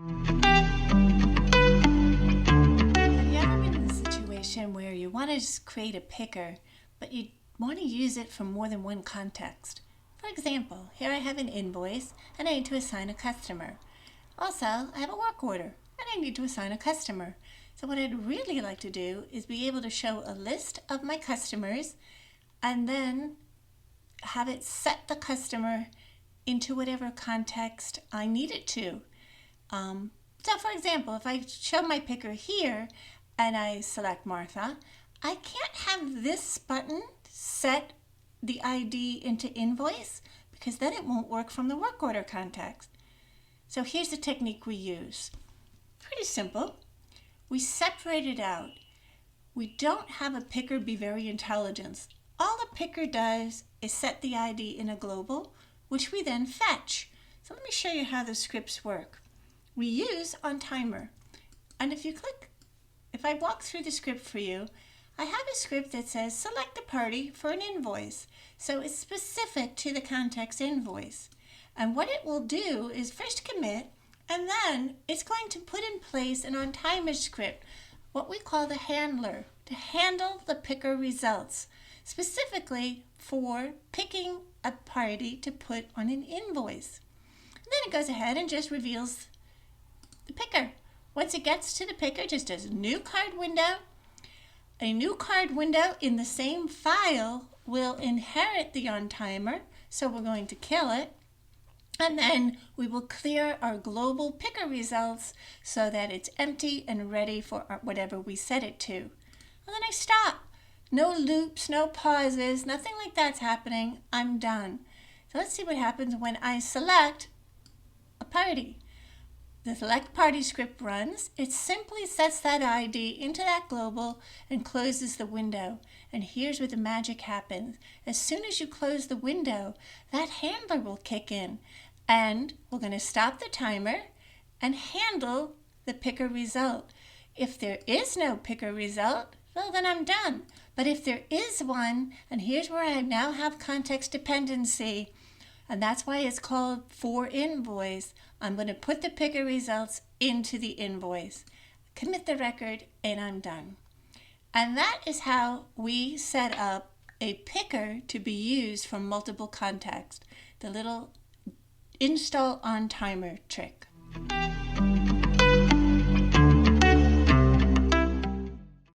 Have you ever been in a situation where you want to just create a picker, but you want to use it for more than one context? For example, here I have an invoice and I need to assign a customer. Also, I have a work order and I need to assign a customer. So what I'd really like to do is be able to show a list of my customers and then have it set the customer into whatever context I need it to. So for example, if I show my picker here and I select Martha, I can't have this button set the ID into invoice because then it won't work from the work order context. So here's the technique we use. Pretty simple. We separate it out. We don't have a picker be very intelligent. All the picker does is set the ID in a global, which we then fetch. So let me show you how the scripts work. We use OnTimer. And if I walk through the script for you, I have a script that says select the party for an invoice. So it's specific to the context invoice. And what it will do is first commit, and then it's going to put in place an OnTimer script, what we call the handler, to handle the picker results, specifically for picking a party to put on an invoice. And then it goes ahead and just reveals the picker. Once it gets to the picker, just does a new card window. A new card window in the same file will inherit the OnTimer, so we're going to kill it. And then we will clear our global picker results so that it's empty and ready for whatever we set it to. And then I stop. No loops, no pauses, nothing like that's happening. I'm done. So let's see what happens when I select a party. The select party script runs. It simply sets that ID into that global and closes the window. And here's where the magic happens. As soon as you close the window, that handler will kick in. And we're going to stop the timer and handle the picker result. If there is no picker result, well, then I'm done. But if there is one, and here's where I now have context dependency, and that's why it's called for invoice, I'm going to put the picker results into the invoice, commit the record, and I'm done. And that is how we set up a picker to be used from multiple contexts. The little install OnTimer trick.